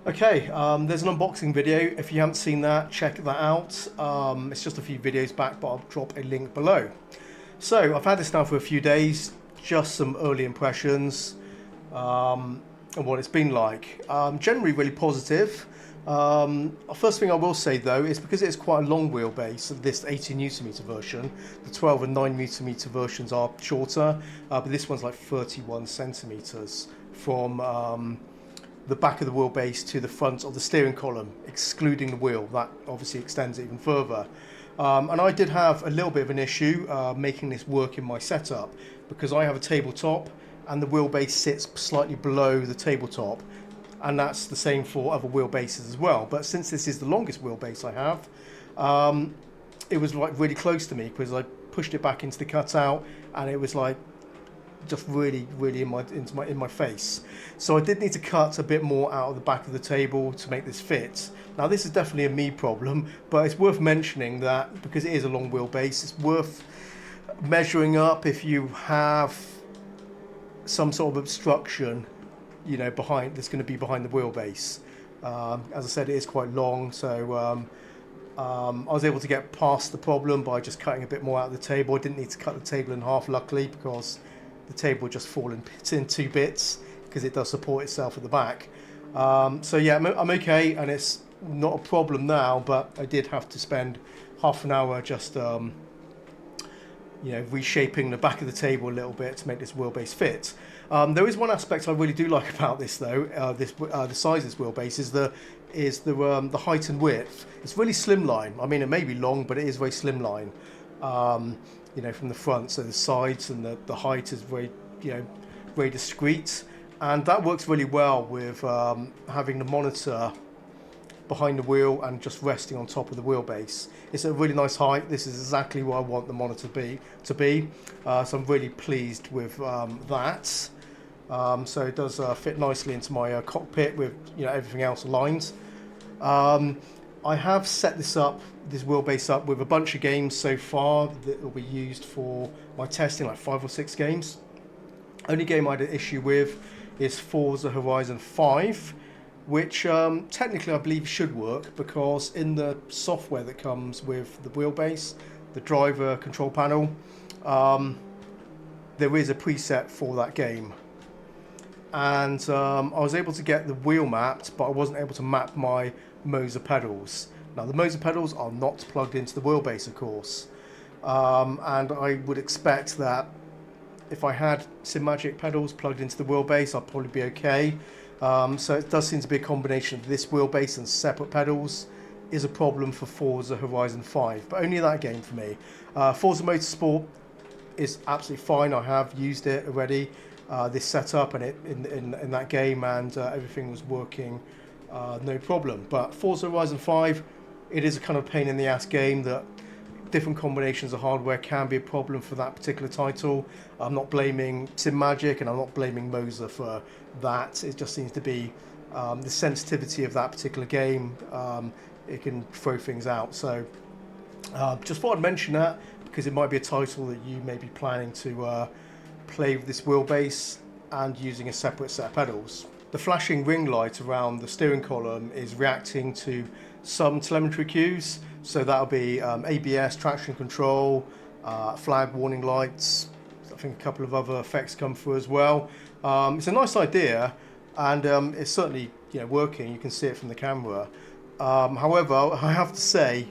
Okay, there's an unboxing video. If you haven't seen that, check that out. It's just a few videos back, but I'll drop a link below. So I've had this now for a few days, just some early impressions and what it's been like. Generally really positive. First thing I will say though is because it's quite a long wheelbase, this 18 Nm version, the 12 and 9 Nm versions are shorter, but this one's like 31 centimeters from the back of the wheelbase to the front of the steering column, excluding the wheel. That obviously extends it even further. And I did have a little bit of an issue making this work in my setup because I have a tabletop and the wheelbase sits slightly below the tabletop, and that's the same for other wheelbases as well. But since this is the longest wheelbase I have, it was like really close to me because I pushed it back into the cutout and it was like just really in my face. So I did need to cut a bit more out of the back of the table to make this fit. Now this is definitely a me problem, but it's worth mentioning that because it is a long wheelbase, it's worth measuring up if you have some sort of obstruction, you know, behind that's going to be behind the wheelbase. As I said, it is quite long, so I was able to get past the problem by just cutting a bit more out of the table. I didn't need to cut the table in half, luckily, because the table would just fall in two bits because it does support itself at the back. So yeah, I'm okay, and it's not a problem now, but I did have to spend half an hour just you know, reshaping the back of the table a little bit to make this wheelbase fit. There is one aspect I really do like about this though, the size of this wheelbase is the height and width. It's really slimline. I mean, it may be long, but it is very slimline. You know, from the front, so the sides and the height is very, you know, very discreet, and that works really well with having the monitor behind the wheel and just resting on top of the wheelbase. It's a really nice height. This is exactly what I want the monitor to be. So I'm really pleased with that. So it does fit nicely into my cockpit with, you know, everything else aligned. I have set this wheelbase up with a bunch of games so far that will be used for my testing, like 5 or 6 games. Only game I had an issue with is Forza Horizon 5, which technically I believe should work because in the software that comes with the wheelbase, the driver control panel, there is a preset for that game. And I was able to get the wheel mapped, but I wasn't able to map my Moser pedals. Now the Moser pedals are not plugged into the wheelbase, of course, and I would expect that if I had SIMAGIC pedals plugged into the wheelbase, I'd probably be okay. So it does seem to be a combination of this wheelbase and separate pedals is a problem for Forza Horizon 5, but only that game for me. Forza Motorsport is absolutely fine. I have used it already, this setup, and in that game, and everything was working no problem. But Forza Horizon 5, it is a kind of pain in the ass game that different combinations of hardware can be a problem for that particular title. I'm not blaming SIMAGIC and I'm not blaming Moser for that. It just seems to be the sensitivity of that particular game. It can throw things out. So just thought I'd mention that because it might be a title that you may be planning to play with this wheelbase and using a separate set of pedals. The flashing ring light around the steering column is reacting to some telemetry cues, so that'll be ABS, traction control, flag warning lights. I think a couple of other effects come through as well. It's a nice idea, and it's certainly, you know, working. You can see it from the camera. However, I have to say,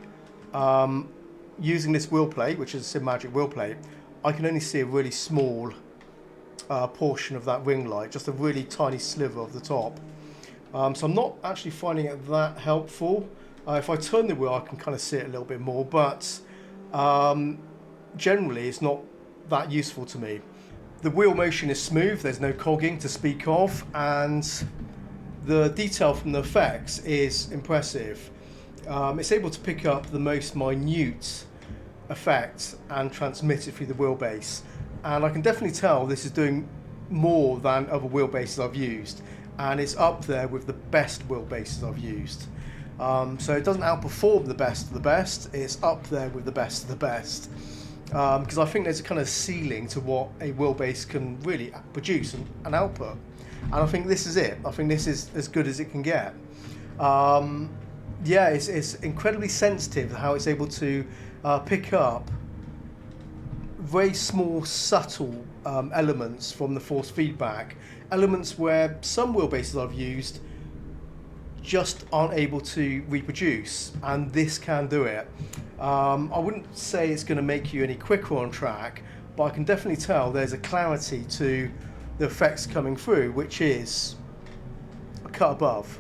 using this wheel plate, which is a SIMAGIC wheel plate, I can only see a really small portion of that ring light, just a really tiny sliver of the top. So I'm not actually finding it that helpful. If I turn the wheel, I can kind of see it a little bit more, but generally it's not that useful to me. The wheel motion is smooth, there's no cogging to speak of, and the detail from the effects is impressive. It's able to pick up the most minute effect and transmit it through the wheelbase, and I can definitely tell this is doing more than other wheelbases I've used, and it's up there with the best wheelbases I've used. So it doesn't outperform the best of the best, it's up there with the best of the best. Because I think there's a kind of ceiling to what a wheelbase can really produce and output. And I think this is it. I think this is as good as it can get. Yeah, it's incredibly sensitive how it's able to pick up very small, subtle elements from the force feedback. Elements where some wheelbases I've used just aren't able to reproduce, and this can do it. I wouldn't say it's going to make you any quicker on track, but I can definitely tell there's a clarity to the effects coming through, which is a cut above,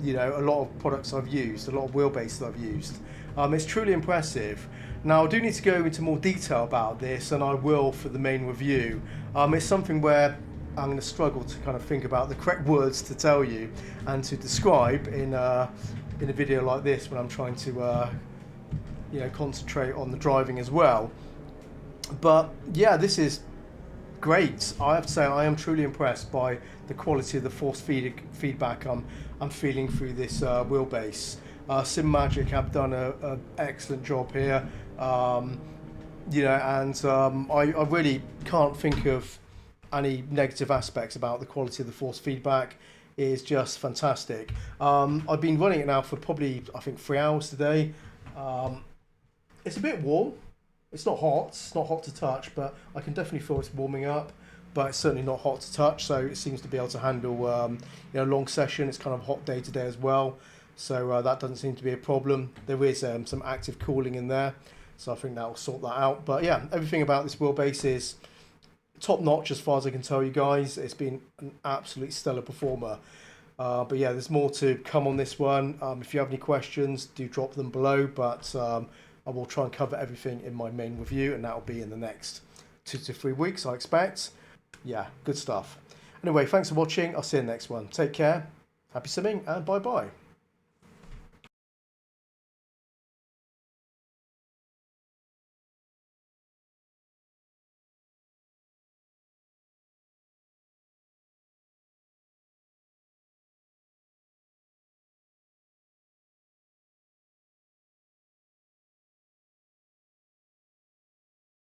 you know, a lot of products I've used, a lot of wheelbases I've used. It's truly impressive. Now I do need to go into more detail about this, and I will for the main review. It's something where I'm going to struggle to kind of think about the correct words to tell you and to describe in a video like this when I'm trying to you know, concentrate on the driving as well. But yeah, this is great. I have to say I am truly impressed by the quality of the force feedback I'm feeling through this wheelbase. SIMAGIC have done an excellent job here, you know, and I really can't think of any negative aspects about the quality of the force feedback. It is just fantastic. I've been running it now for probably, I think, 3 hours today. It's a bit warm. It's not hot. It's not hot to touch, but I can definitely feel it's warming up. But it's certainly not hot to touch, so it seems to be able to handle you know, long session. It's kind of hot day today as well, so that doesn't seem to be a problem. There is some active cooling in there, so I think that will sort that out. But yeah, everything about this wheelbase is top notch as far as I can tell you guys. It's been an absolutely stellar performer. But yeah, there's more to come on this one. If you have any questions, do drop them below, but I will try and cover everything in my main review, and that will be in the next 2 to 3 weeks, I expect. Yeah, good stuff. Anyway, thanks for watching. I'll see you in the next one. Take care, happy simming, and bye-bye.